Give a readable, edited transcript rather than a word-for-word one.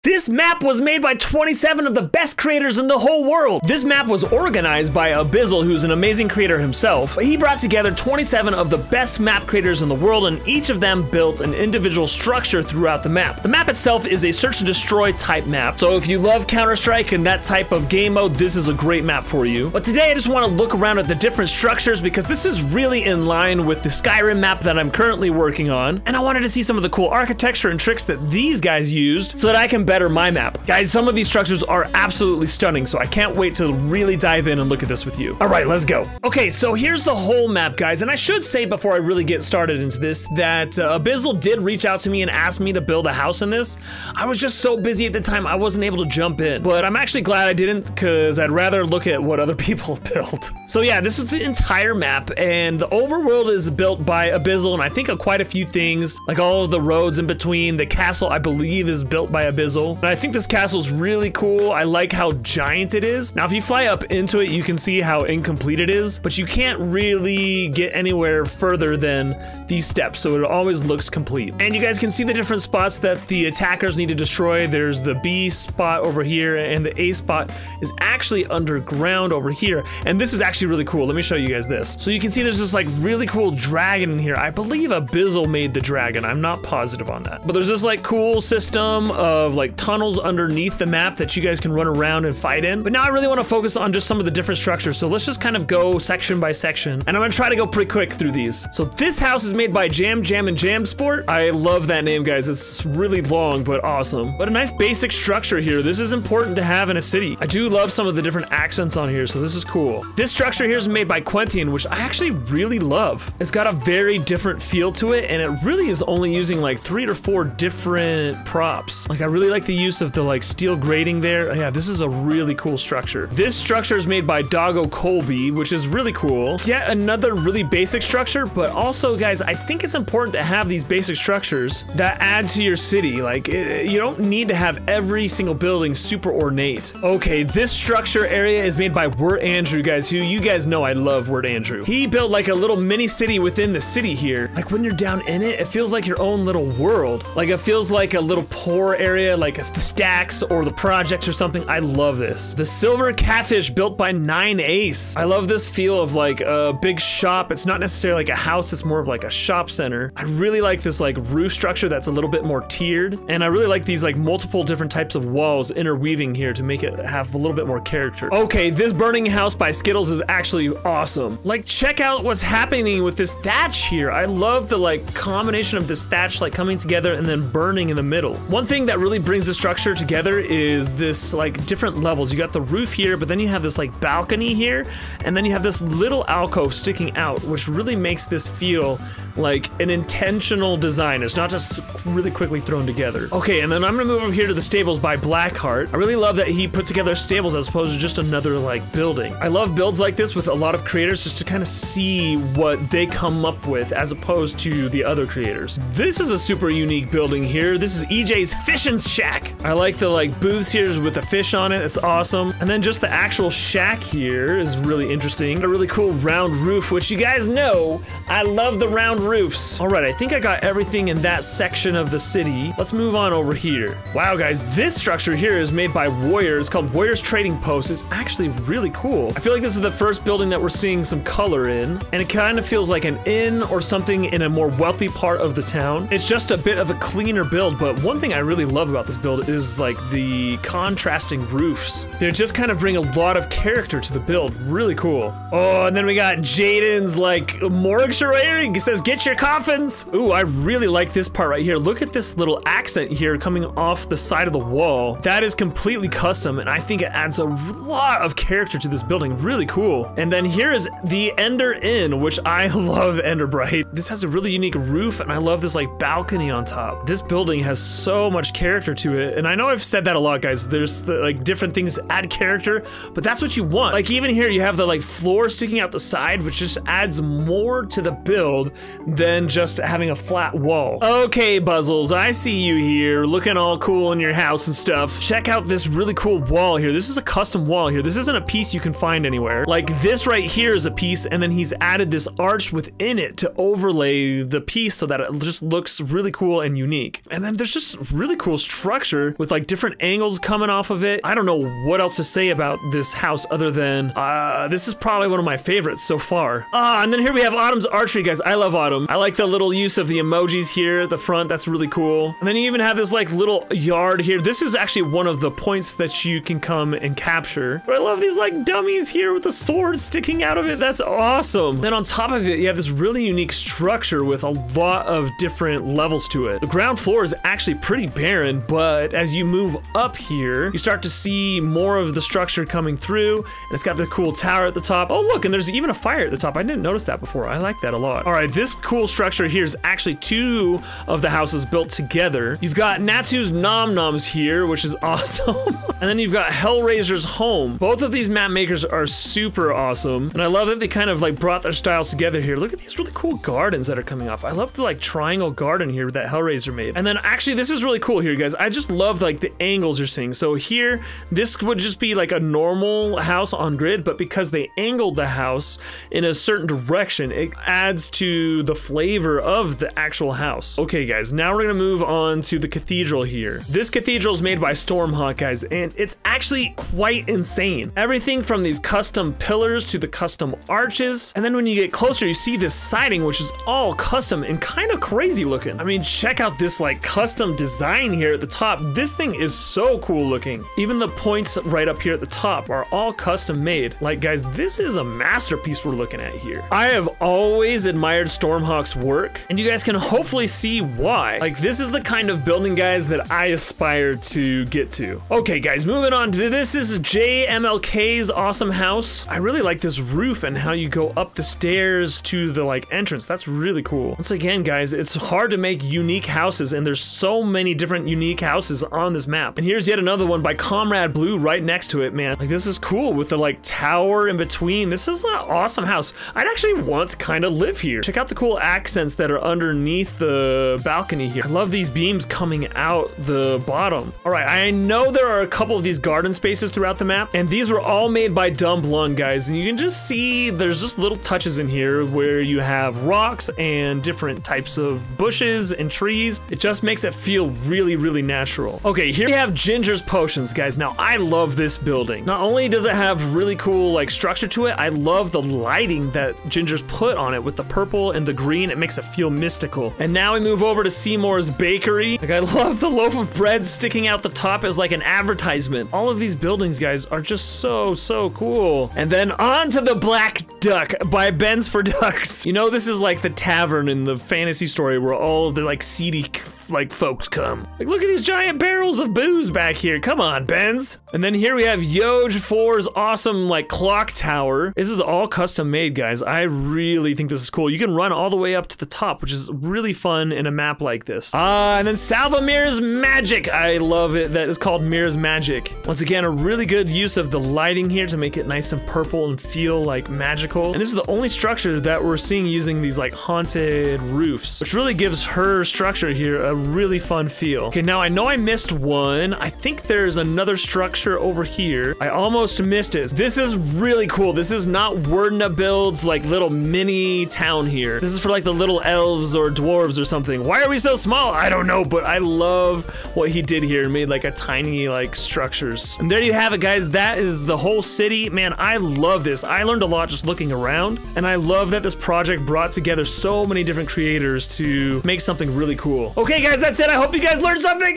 This map was made by 27 of the best creators in the whole world. This map was organized by Abizzle, who's an amazing creator himself. But he brought together 27 of the best map creators in the world, and each of them built an individual structure throughout the map. The map itself is a search and destroy type map, so if you love Counter-Strike and that type of game mode, this is a great map for you. But today I just want to look around at the different structures because this is really in line with the Skyrim map that I'm currently working on, and I wanted to see some of the cool architecture and tricks that these guys used so that I can better my map. Guys, some of these structures are absolutely stunning, so I can't wait to really dive in and look at this with you. All right, let's go. Okay, so here's the whole map, guys, and I should say before I really get started into this that Abizzle did reach out to me and ask me to build a house in this. I was just so busy at the time I wasn't able to jump in, but I'm actually glad I didn't because I'd rather look at what other people built. So yeah, this is the entire map, and the overworld is built by Abizzle, and I think of quite a few things, like all of the roads in between. The castle, I believe, is built by Abizzle. And I think this castle is really cool. I like how giant it is. Now, if you fly up into it, you can see how incomplete it is, but you can't really get anywhere further than these steps, so it always looks complete. And you guys can see the different spots that the attackers need to destroy. There's the B spot over here, and the A spot is actually underground over here. And this is actually really cool. Let me show you guys this. So you can see there's this like really cool dragon in here. I believe Abizzle made the dragon. I'm not positive on that. But there's this like cool system of like tunnels underneath the map that you guys can run around and fight in. But now I really want to focus on just some of the different structures. So let's just kind of go section by section. And I'm gonna try to go pretty quick through these. So this house is made by Jam, and Jam Sport. I love that name, guys. It's really long, but awesome. But a nice basic structure here. This is important to have in a city. I do love some of the different accents on here, so this is cool. This structure here is made by Quenthian, which I actually really love. It's got a very different feel to it, and it really is only using like 3 or 4 different props. Like I really like the use of the like steel grating there. Yeah, this is a really cool structure. This structure is made by Doggo Colby, which is really cool. It's yet another really basic structure, but also, guys, I think it's important to have these basic structures that add to your city. Like, you don't need to have every single building super ornate. Okay, this structure area is made by Wirt Andrew, guys, who you guys know I love Wirt Andrew. He built like a little mini city within the city here. Like when you're down in it, it feels like your own little world. Like it feels like a little poor area, like the stacks or the projects or something. I love this. The silver catfish built by 9 Ace. I love this feel of like a big shop. It's not necessarily like a house, it's more of like a shop center. I really like this like roof structure that's a little bit more tiered. And I really like these like multiple different types of walls interweaving here to make it have a little bit more character. Okay, this burning house by Skittles is actually awesome. Like check out what's happening with this thatch here. I love the like combination of this thatch like coming together and then burning in the middle. One thing that really brings the structure together is this like different levels. You got the roof here, but then you have this like balcony here, and then you have this little alcove sticking out, which really makes this feel like an intentional design. It's not just really quickly thrown together. Okay, and then I'm gonna move over here to the stables by Blackheart. I really love that he put together stables as opposed to just another like building. I love builds like this with a lot of creators just to kind of see what they come up with as opposed to the other creators. This is a super unique building here. This is EJ's Fishing Shack. I like the like booths here with the fish on it. It's awesome. And then just the actual shack here is really interesting. A really cool round roof, which you guys know I love the round roofs. All right, I think I got everything in that section of the city. Let's move on over here. Wow, guys, this structure here is made by Warrior. It's called Warrior's Trading Post. It's actually really cool. I feel like this is the first building that we're seeing some color in, and it kind of feels like an inn or something in a more wealthy part of the town. It's just a bit of a cleaner build, but one thing I really love about this build is like the contrasting roofs. They just kind of bring a lot of character to the build. Really cool. Oh, and then we got Jaden's like mortuary. He says, "Get your coffins." Ooh, I really like this part right here. Look at this little accent here coming off the side of the wall. That is completely custom, and I think it adds a lot of character to this building. Really cool. And then here is the Ender Inn, which I love Enderbright. This has a really unique roof, and I love this like balcony on top. This building has so much character to it, and I know I've said that a lot, guys. There's like different things that add character, but that's what you want. Like even here you have the like floor sticking out the side, which just adds more to the build than just having a flat wall. Okay, Buzzles, I see you here, looking all cool in your house and stuff. Check out this really cool wall here. This is a custom wall here. This isn't a piece you can find anywhere. Like this right here is a piece, and then he's added this arch within it to overlay the piece so that it just looks really cool and unique. And then there's just really cool structure with like different angles coming off of it. I don't know what else to say about this house other than this is probably one of my favorites so far. And then here we have Autumn's Archery, guys. I love Autumn. I like the little use of the emojis here at the front. That's really cool. And then you even have this like little yard here. This is actually one of the points that you can come and capture. But I love these like dummies here with the sword sticking out of it. That's awesome. Then on top of it, you have this really unique structure with a lot of different levels to it. The ground floor is actually pretty barren, but as you move up here, you start to see more of the structure coming through, and it's got the cool tower at the top. Oh look, and there's even a fire at the top. I didn't notice that before. I like that a lot. All right, this cool structure here is actually two of the houses built together. You've got Natsu's Nom Noms here, which is awesome. And then you've got Hellraiser's home. Both of these map makers are super awesome, and I love that they kind of like brought their styles together here. Look at these really cool gardens that are coming off. I love the like triangle garden here that Hellraiser made. And then actually this is really cool here, guys. I just love like the angles you're seeing. So here, this would just be like a normal house on grid, but because they angled the house in a certain direction, it adds to the flavor of the actual house. Okay, guys, now we're gonna move on to the cathedral here. This cathedral is made by Stormhawk, guys, and it's actually quite insane. Everything from these custom pillars to the custom arches, and then when you get closer, you see this siding, which is all custom and kind of crazy looking. I mean, check out this like custom design here at the top. This thing is so cool looking. Even the points right up here at the top are all custom made. Like, guys, this is a masterpiece we're looking at here. I have always admired Stormhawk's work, and you guys can hopefully see why. Like, this is the kind of building, guys, that I aspire to get to. Okay, guys, moving on to this is jmlk's awesome house. I really like this roof and how you go up the stairs to the like entrance. That's really cool. Once again, guys, it's hard to make unique houses, and there's so many different unique houses on this map. And here's yet another one by Comrade Blue right next to it, man. Like, this is cool with the like tower in between. This is an awesome house. I'd actually want to kind of live here. Check out the cool accents that are underneath the balcony here. I love these beams coming out the bottom. All right, I know there are a couple of these garden spaces throughout the map, and these were all made by Dumb Lung, guys. And you can just see there's just little touches in here where you have rocks and different types of bushes and trees. It just makes it feel really, really natural. Okay, here we have Ginger's Potions, guys. Now, I love this building. Not only does it have really cool like structure to it, I love the lighting that Ginger's put on it with the purple and the green. It makes it feel mystical. And now we move over to Seymour's Bakery. Like, I love the loaf of bread sticking out the top as like an advertisement. All of these buildings, guys, are just so cool. And then on to the Black Duck by Ben's for Ducks. You know, this is like the tavern in the fantasy story where all of the like seedy like folks come. Like, look at these giant barrels of booze back here. Come on, Benz. And then here we have Yoj 4's awesome like clock tower. This is all custom made, guys. I really think this is cool. You can run all the way up to the top, which is really fun in a map like this. And then Salvamir's Magic. I love it. That is called Mirror's Magic. Once again, a really good use of the lighting here to make it nice and purple and feel like magical. And this is the only structure that we're seeing using these like haunted roofs, which really gives her structure here a really fun feel. Okay, now I know I missed one. I think there's another structure over here. I almost missed it. This is really cool. This is not Wordna Build's like little mini town here. This is for like the little elves or dwarves or something. Why are we so small? I don't know, but I love what he did here. Made like a tiny like structures. And there you have it, guys. That is the whole city. Man, I love this. I learned a lot just looking around, and I love that this project brought together so many different creators to make something really cool. Okay, guys, that's it. I hope you guys learned something.